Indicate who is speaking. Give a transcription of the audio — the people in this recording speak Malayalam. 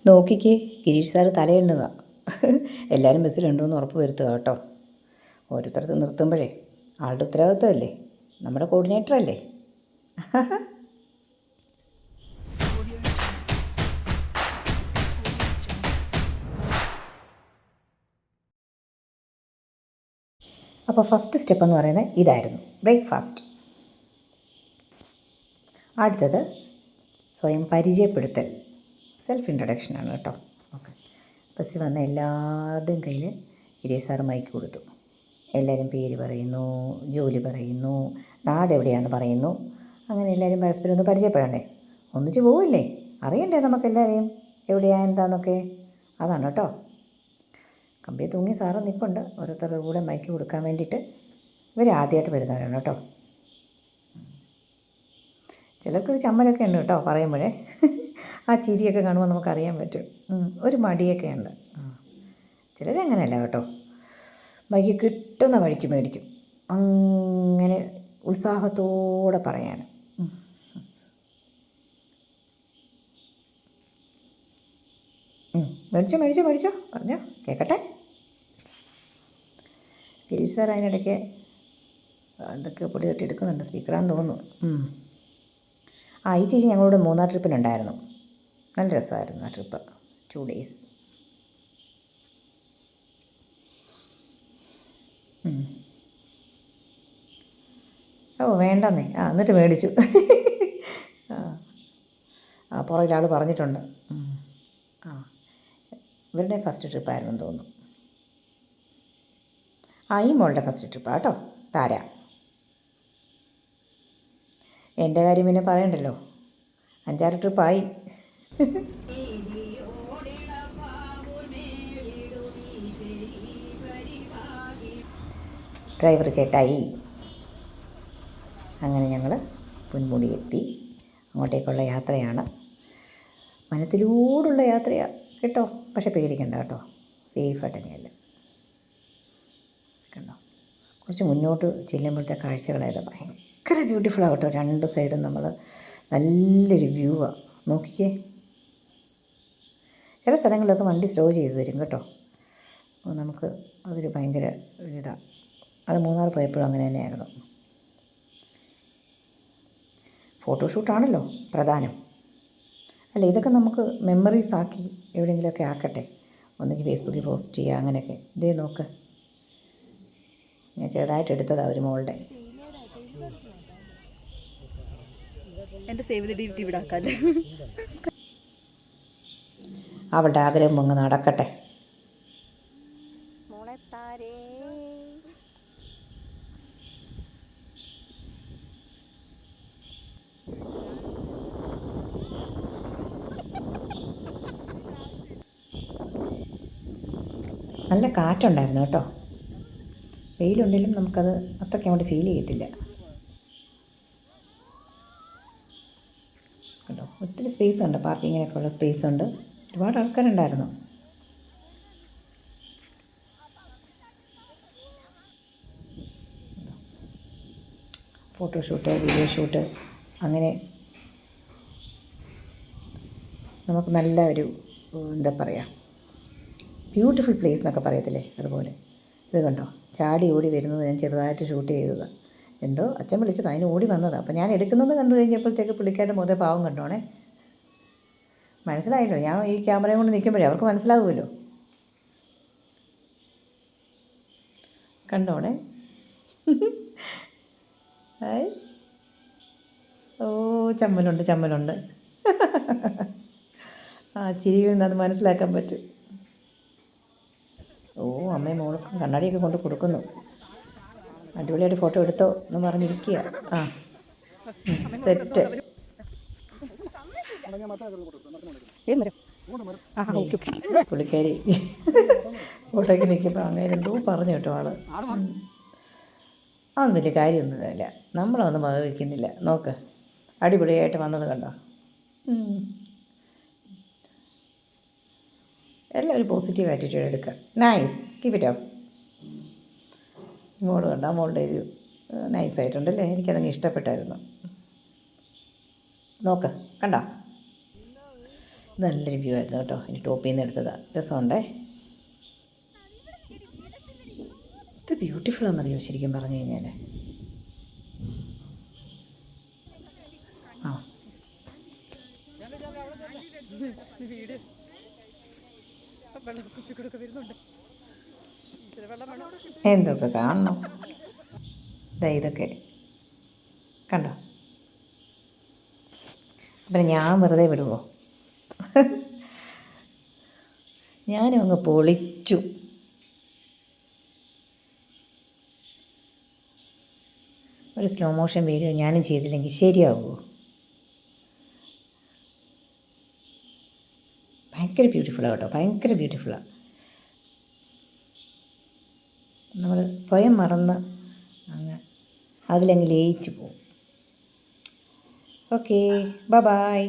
Speaker 1: നോക്കിക്കേ, ഗിരീഷ് സാറ് തലയെണ്ണുക. എല്ലാവരും ബസ്സിലുണ്ടോ എന്ന് ഉറപ്പ് വരുത്തുക കേട്ടോ. ഓരോരുത്തർക്ക് നിർത്തുമ്പോഴേ ആളുടെ ഉത്തരവാദിത്വമല്ലേ, നമ്മുടെ കോർഡിനേറ്ററല്ലേ. അപ്പോൾ ഫസ്റ്റ് സ്റ്റെപ്പ് എന്ന് പറയുന്നത് ഇതായിരുന്നു, ബ്രേക്ക്ഫാസ്റ്റ്. അടുത്തത് സ്വയം പരിചയപ്പെടുത്തൽ, സെൽഫ് ഇൻട്രൊഡക്ഷനാണ് കേട്ടോ. ഓക്കെ, ബസ്സിൽ വന്ന എല്ലാവരുടെയും കയ്യിൽ ഗിരീഷ് സാറ് മൈക്ക് കൊടുത്തു. എല്ലാവരും പേര് പറയുന്നു, ജോലി പറയുന്നു, നാട് എവിടെയാണെന്ന് പറയുന്നു. അങ്ങനെ എല്ലാവരും പരസ്പരം ഒന്ന് പരിചയപ്പെടണ്ടേ, ഒന്നിച്ച് പോവില്ലേ, അറിയണ്ടേ നമുക്കെല്ലാവരെയും എവിടെയാണ് എന്താണെന്നൊക്കെ. അതാണ് കേട്ടോ. കമ്പിയെ തൂങ്ങി സാറ് നിൽപ്പുണ്ട്, ഓരോരുത്തരുടെ കൂടെ മൈക്ക് കൊടുക്കാൻ വേണ്ടിയിട്ട്. ഇവർ ആദ്യമായിട്ട് വരുന്നവരാണ് കേട്ടോ. ചിലർക്കൊരു ചമ്മലൊക്കെ ഉണ്ട് കേട്ടോ പറയുമ്പോഴേ. ആ ചിരിയൊക്കെ കാണുമ്പോൾ നമുക്കറിയാൻ പറ്റും, ഒരു മടിയൊക്കെ ഉണ്ട്. ചിലരങ്ങനെയല്ല കേട്ടോ, മൈക്ക് കിട്ടുന്ന വഴിക്ക് മേടിക്കും, അങ്ങനെ ഉത്സാഹത്തോടെ പറയാൻ. മേടിച്ചോ പറഞ്ഞോ, കേൾക്കട്ടെ. ഗിരീഷ് സാർ അതിനിടയ്ക്ക് എന്തൊക്കെ പൊടി തട്ടി എടുക്കുന്നുണ്ട്, സ്പീക്കറാന്ന് തോന്നുന്നു. ഈ ചേച്ചി ഞങ്ങളോട് മൂന്നാർ ട്രിപ്പിനുണ്ടായിരുന്നു. നല്ല രസമായിരുന്നു ആ ട്രിപ്പ്, 2 days. വേണ്ടെന്നേ. എന്നിട്ട് മേടിച്ചു. പുറകിൽ ആൾ പറഞ്ഞിട്ടുണ്ട്. ഇവരുടെ ഫസ്റ്റ് ട്രിപ്പായിരുന്നു തോന്നുന്നു. ഈ മോളുടെ ഫസ്റ്റ് ട്രിപ്പാണ് കേട്ടോ, താര. എൻ്റെ കാര്യം പിന്നെ പറയണ്ടല്ലോ, 5-6 ട്രിപ്പായി. ഡ്രൈവർ ചേട്ടായി. അങ്ങനെ ഞങ്ങൾ പൊന്മുടി എത്തി. അങ്ങോട്ടേക്കുള്ള യാത്രയാണ്, വനത്തിലൂടുള്ള യാത്രയാണ് കേട്ടോ. പക്ഷെ പേടിക്കണ്ട കേട്ടോ, സേഫായിട്ട് തന്നെയല്ല. കണ്ടോ, കുറച്ച് മുന്നോട്ട് ചെല്ലുമ്പോഴത്തെ കാഴ്ചകളായത് ഭയങ്കര ബ്യൂട്ടിഫുള്ളാണ് കേട്ടോ. 2 സൈഡും നമ്മൾ നല്ലൊരു വ്യൂവാണ്. നോക്കിക്കേ, ചില സ്ഥലങ്ങളിലൊക്കെ വണ്ടി സ്ലോ ചെയ്ത് തരും കേട്ടോ. അപ്പോൾ നമുക്ക് അതൊരു ഭയങ്കര ഇതാണ്. അത് മൂന്നാർ പോയപ്പോഴും അങ്ങനെ തന്നെയായിരുന്നു. ഫോട്ടോഷൂട്ടാണല്ലോ പ്രധാനം. അല്ല, ഇതൊക്കെ നമുക്ക് മെമ്മറീസ് ആക്കി എവിടെയെങ്കിലുമൊക്കെ ആക്കട്ടെ, ഒന്നുകിൽ ഫേസ്ബുക്കിൽ പോസ്റ്റ് ചെയ്യുക, അങ്ങനെയൊക്കെ. ഇതേ നോക്ക്, ഞാൻ ചെറുതായിട്ട് എടുത്തതാണ് ഒരു മോളുടെ.
Speaker 2: എൻ്റെ സേവ് ദ ഡേറ്റ് ഇവിടെ ആക്കാല്ലേ.
Speaker 1: അവളുടെ ആഗ്രഹം അങ്ങ് നടക്കട്ടെ. നല്ല കാറ്റുണ്ടായിരുന്നു കേട്ടോ. വെയിലുണ്ടെങ്കിലും നമുക്കത് അത്രയ്ക്ക് അങ്ങോട്ട് ഫീൽ ചെയ്യത്തില്ല കേട്ടോ. ഒത്തിരി സ്പേസ് ഉണ്ട്, പാർക്കിങ്ങിനൊക്കെ ഉള്ള സ്പേസ് ഉണ്ട്. ഒരുപാട് ആൾക്കാരുണ്ടായിരുന്നു. ഫോട്ടോഷൂട്ട്, വീഡിയോ ഷൂട്ട്, അങ്ങനെ നമുക്ക് നല്ല ഒരു എന്താ പറയുക, ബ്യൂട്ടിഫുൾ പ്ലേസ് എന്നൊക്കെ പറയത്തില്ലേ, അതുപോലെ. ഇത് കണ്ടോ, ചാടി ഓടി വരുന്നത് ഞാൻ ചെറുതായിട്ട് ഷൂട്ട് ചെയ്തതാണ്. എന്തോ അച്ഛൻ വിളിച്ചത്, അതിന് ഓടി വന്നതാണ്. അപ്പോൾ ഞാൻ എടുക്കുന്നത് കണ്ടു കഴിഞ്ഞപ്പോഴത്തേക്ക് പുള്ളിക്കാരുടെ മുതൽ പാവം കണ്ടോണേ. മനസ്സിലായല്ലോ, ഞാൻ ഈ ക്യാമറയും കൊണ്ട് നിൽക്കുമ്പോഴേ അവർക്ക് മനസ്സിലാവുമല്ലോ. കണ്ടോണേ. ചമ്മലുണ്ട്. ചിരിയിൽ നിന്ന് അത് മനസ്സിലാക്കാൻ പറ്റും. അമ്മയും മോൾക്കും കണ്ണാടിയൊക്കെ കൊണ്ട് കൊടുക്കുന്നു. അടിപൊളിയായിട്ട് ഫോട്ടോ എടുത്തോ എന്ന് പറഞ്ഞിരിക്കുക. സെറ്റ്. പുള്ളിക്കാരി ഫോട്ടോയ്ക്ക് നിൽക്കുമ്പോൾ അങ്ങനെ എന്തോ പറഞ്ഞു കേട്ടോ ആള്. അതൊന്നും വലിയ കാര്യമൊന്നുമില്ല, നമ്മളൊന്നും വകവയ്ക്കുന്നില്ല. നോക്ക്, അടിപൊളിയായിട്ട് വന്നത് കണ്ടോ. എല്ലാം ഒരു പോസിറ്റീവ് ആറ്റിറ്റ്യൂഡ് എടുക്കുക. Nice, keep it up. മോള് കണ്ടോ, മോളുടെ ഒരു നൈസായിട്ടുണ്ടല്ലേ, എനിക്കതങ്ങ് ഇഷ്ടപ്പെട്ടായിരുന്നു. നോക്ക്, കണ്ടോ. നല്ലൊരു വ്യൂ ആയിരുന്നു കേട്ടോ. ഇനി ടോപ്പിൽ നിന്ന് എടുത്തതാണ്. രസമുണ്ടേ. ഇത് ബ്യൂട്ടിഫുള്ളാണെന്നറിയോ ശരിക്കും പറഞ്ഞു കഴിഞ്ഞാൽ. ആ എന്തൊക്കെ കാണണം. ഇതൊക്കെ കണ്ടോ. അപ്പം ഞാൻ വെറുതെ വിടുമോ? ഞാനും അങ്ങ് പൊളിച്ചു. ഒരു സ്ലോ മോഷൻ വീഡിയോ ഞാനും ചെയ്തില്ലെങ്കിൽ ശരിയാവുമോ? ഭയങ്കര ബ്യൂട്ടിഫുള്ളാണ് കേട്ടോ, ഭയങ്കര ബ്യൂട്ടിഫുള്ളാണ്. നമ്മൾ സ്വയം മറന്ന് അങ്ങ് അതിലങ്ങ് ലയിച്ചു പോകും. Okay, by.